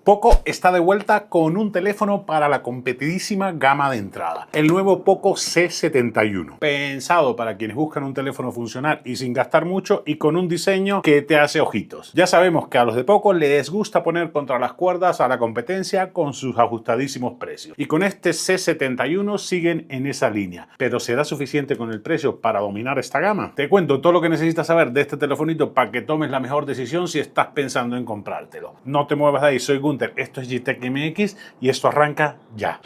Poco está de vuelta con un teléfono para la competidísima gama de entrada, el nuevo Poco C71, pensado para quienes buscan un teléfono funcional y sin gastar mucho y con un diseño que te hace ojitos. Ya sabemos que a los de Poco les gusta poner contra las cuerdas a la competencia con sus ajustadísimos precios, y con este C71 siguen en esa línea. ¿Pero será suficiente con el precio para dominar esta gama? Te cuento todo lo que necesitas saber de este telefonito para que tomes la mejor decisión si estás pensando en comprártelo. No te muevas de ahí, soy Gunter. Esto es Gtech MX y esto arranca ya.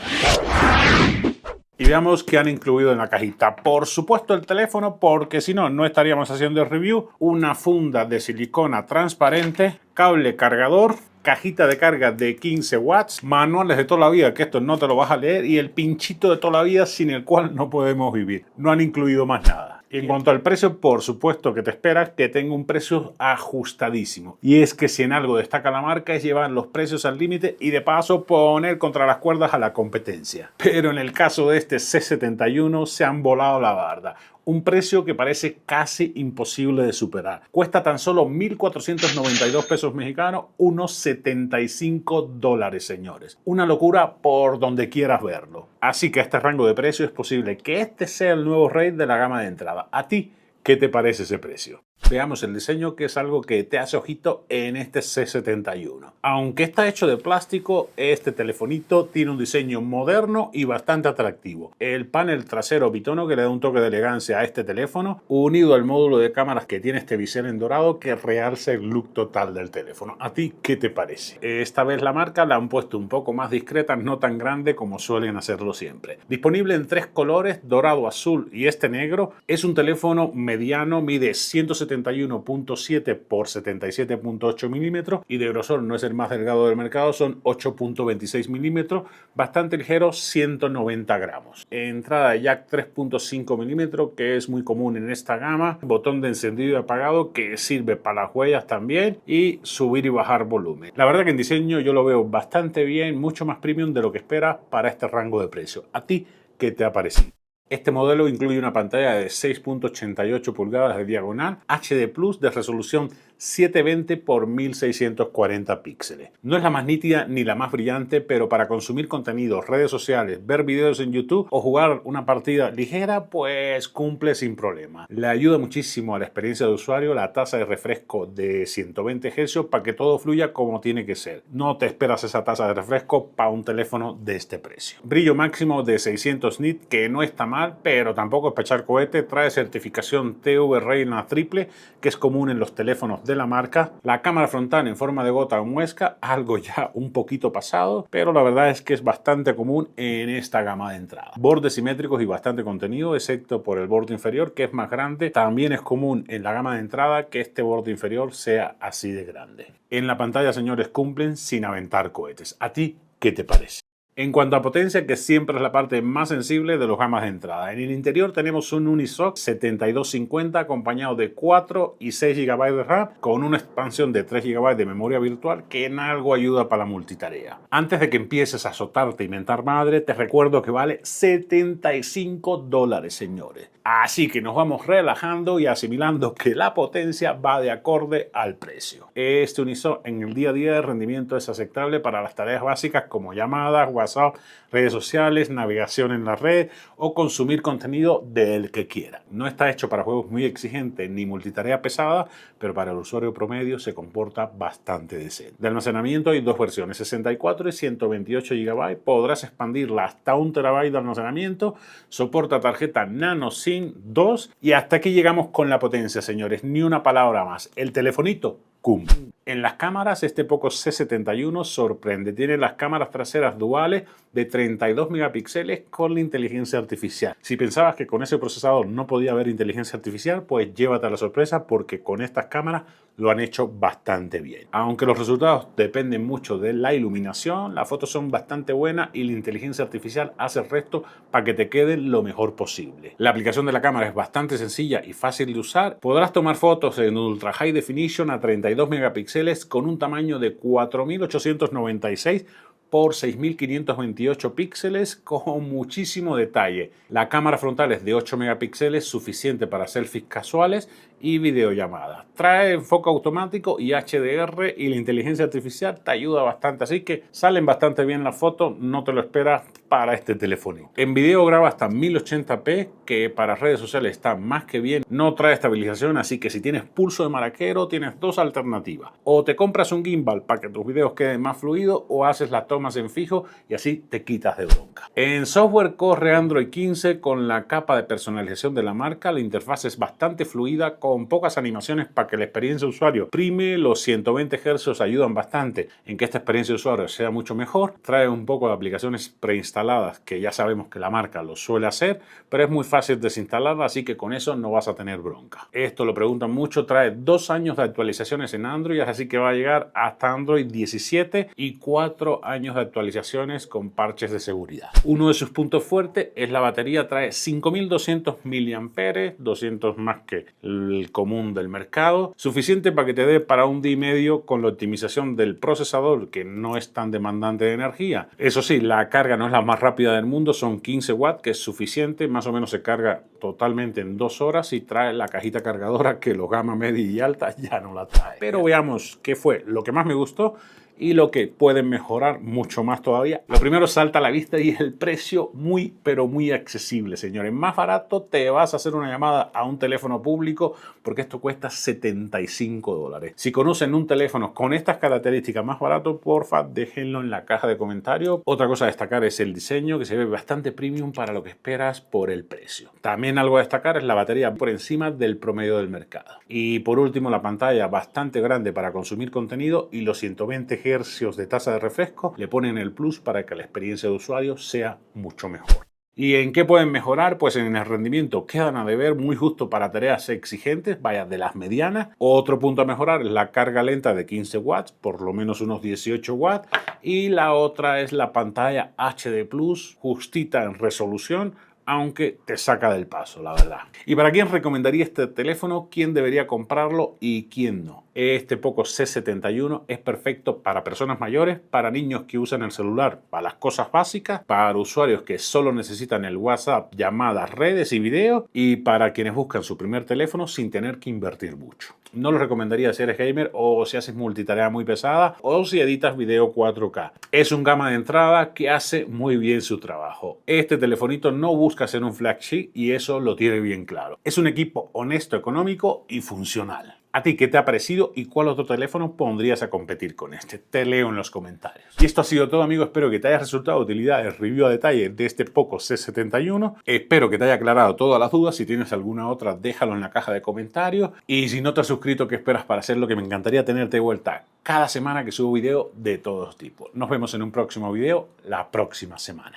Y veamos qué han incluido en la cajita. Por supuesto el teléfono, porque si no, no estaríamos haciendo el review. Una funda de silicona transparente, cable cargador, cajita de carga de 15 watts, manuales de toda la vida, que esto no te lo vas a leer, y el pinchito de toda la vida sin el cual no podemos vivir. No han incluido más nada. Y en cuanto al precio, por supuesto que te esperas que tenga un precio ajustadísimo. Y es que si en algo destaca la marca es llevar los precios al límite y de paso poner contra las cuerdas a la competencia. Pero en el caso de este C71 se han volado la barda. Un precio que parece casi imposible de superar. Cuesta tan solo 1.492 pesos mexicanos, unos $75, señores. Una locura por donde quieras verlo. Así que a este rango de precio es posible que este sea el nuevo rey de la gama de entrada. ¿A ti qué te parece ese precio? Veamos el diseño, que es algo que te hace ojito en este C71. Aunque está hecho de plástico, este telefonito tiene un diseño moderno y bastante atractivo. El panel trasero bitono que le da un toque de elegancia a este teléfono, unido al módulo de cámaras que tiene este bisel en dorado que realza el look total del teléfono. ¿A ti qué te parece? Esta vez la marca la han puesto un poco más discreta, no tan grande como suelen hacerlo siempre. Disponible en tres colores, dorado, azul y este negro. Es un teléfono mediano, mide 171.7 por 77.8 milímetros y de grosor no es el más delgado del mercado, son 8.26 milímetros, bastante ligero, 190 gramos. Entrada jack 3.5 milímetros, que es muy común en esta gama, botón de encendido y apagado que sirve para las huellas también, y subir y bajar volumen. La verdad que en diseño yo lo veo bastante bien, mucho más premium de lo que esperas para este rango de precio. ¿A ti qué te ha parecido? Este modelo incluye una pantalla de 6.88 pulgadas de diagonal, HD Plus de resolución 720 por 1640 píxeles. No es la más nítida ni la más brillante, pero para consumir contenido, redes sociales, ver videos en YouTube o jugar una partida ligera, pues cumple sin problema. Le ayuda muchísimo a la experiencia de usuario la tasa de refresco de 120 Hz para que todo fluya como tiene que ser. No te esperas esa tasa de refresco para un teléfono de este precio. Brillo máximo de 600 nits, que no está mal, pero tampoco es para echar cohete. Trae certificación TV Reina triple, que es común en los teléfonos de la marca. La cámara frontal en forma de gota o muesca, algo ya un poquito pasado, pero la verdad es que es bastante común en esta gama de entrada. Bordes simétricos y bastante contenido, excepto por el borde inferior, que es más grande. También es común en la gama de entrada que este borde inferior sea así de grande. En la pantalla, señores, cumplen sin aventar cohetes. ¿A ti qué te parece? En cuanto a potencia, que siempre es la parte más sensible de los gamas de entrada. En el interior tenemos un Unisoc 7250 acompañado de 4 y 6 GB de RAM con una expansión de 3 GB de memoria virtual que en algo ayuda para la multitarea. Antes de que empieces a azotarte y mentar madre, te recuerdo que vale $75, señores. Así que nos vamos relajando y asimilando que la potencia va de acorde al precio. Este Unisoc en el día a día de rendimiento es aceptable para las tareas básicas como llamadas, WhatsApp, redes sociales, navegación en la red o consumir contenido del que quiera. No está hecho para juegos muy exigentes ni multitarea pesada, pero para el usuario promedio se comporta bastante decente. De almacenamiento hay dos versiones, 64 y 128 GB. Podrás expandirla hasta 1 TB de almacenamiento. Soporta tarjeta Nano SIM 2 y hasta aquí llegamos con la potencia, señores. Ni una palabra más. El telefonito cumple. En las cámaras, este Poco C71 sorprende. Tiene las cámaras traseras duales de 32 megapíxeles con la inteligencia artificial. Si pensabas que con ese procesador no podía haber inteligencia artificial, pues llévate a la sorpresa, porque con estas cámaras lo han hecho bastante bien. Aunque los resultados dependen mucho de la iluminación, las fotos son bastante buenas y la inteligencia artificial hace el resto para que te quede lo mejor posible. La aplicación de la cámara es bastante sencilla y fácil de usar. Podrás tomar fotos en Ultra High Definition a 32 megapíxeles con un tamaño de 4896 por 6528 píxeles con muchísimo detalle. La cámara frontal es de 8 megapíxeles, suficiente para selfies casuales, y videollamadas. Trae enfoque automático y HDR, y la inteligencia artificial te ayuda bastante, así que salen bastante bien las fotos, no te lo esperas para este teléfono. En video graba hasta 1080p, que para redes sociales está más que bien. No trae estabilización, así que si tienes pulso de maraquero tienes dos alternativas: o te compras un gimbal para que tus videos queden más fluidos, o haces las tomas en fijo y así te quitas de bronca. En software corre Android 15 con la capa de personalización de la marca. La interfaz es bastante fluida, con pocas animaciones para que la experiencia de usuario prime. Los 120 Hz ayudan bastante en que esta experiencia de usuario sea mucho mejor. Trae un poco de aplicaciones preinstaladas, que ya sabemos que la marca lo suele hacer, pero es muy fácil desinstalarla, así que con eso no vas a tener bronca. Esto lo preguntan mucho. Trae 2 años de actualizaciones en Android, así que va a llegar hasta Android 17, y 4 años de actualizaciones con parches de seguridad. Uno de sus puntos fuertes es la batería. Trae 5200 mAh, 200 más que el común del mercado, suficiente para que te dé para un día y medio, con la optimización del procesador, que no es tan demandante de energía. Eso sí, la carga no es la más rápida del mundo, son 15 watts, que es suficiente, más o menos se carga totalmente en 2 horas, y trae la cajita cargadora, que los gama media y alta ya no la trae. Pero veamos qué fue lo que más me gustó y lo que pueden mejorar mucho más todavía. Lo primero salta a la vista y es el precio, muy pero muy accesible, señores. Más barato te vas a hacer una llamada a un teléfono público, porque esto cuesta $75. Si conocen un teléfono con estas características más barato, porfa, déjenlo en la caja de comentarios. Otra cosa a destacar es el diseño, que se ve bastante premium para lo que esperas por el precio. También algo a destacar es la batería, por encima del promedio del mercado. Y por último, la pantalla bastante grande para consumir contenido, y los 120 hercios de tasa de refresco le ponen el plus para que la experiencia de usuario sea mucho mejor. ¿Y en qué pueden mejorar? Pues en el rendimiento quedan a deber, muy justo para tareas exigentes, vaya, de las medianas. Otro punto a mejorar es la carga lenta de 15 watts, por lo menos unos 18 watts. Y la otra es la pantalla HD Plus, justita en resolución, aunque te saca del paso, la verdad. ¿Y para quién recomendaría este teléfono? ¿Quién debería comprarlo y quién no? Este Poco C71 es perfecto para personas mayores, para niños que usan el celular para las cosas básicas, para usuarios que solo necesitan el WhatsApp, llamadas, redes y video, y para quienes buscan su primer teléfono sin tener que invertir mucho. No lo recomendaría si eres gamer, o si haces multitarea muy pesada, o si editas video 4K. Es un gama de entrada que hace muy bien su trabajo. Este telefonito no busca ser un flagship, y eso lo tiene bien claro. Es un equipo honesto, económico y funcional. ¿A ti qué te ha parecido y cuál otro teléfono pondrías a competir con este? Te leo en los comentarios. Y esto ha sido todo, amigos. Espero que te haya resultado de utilidad el review a detalle de este Poco C71. Espero que te haya aclarado todas las dudas. Si tienes alguna otra, déjalo en la caja de comentarios. Y si no te has suscrito, ¿qué esperas para hacerlo? Que me encantaría tenerte de vuelta cada semana que subo video de todos tipos. Nos vemos en un próximo video la próxima semana.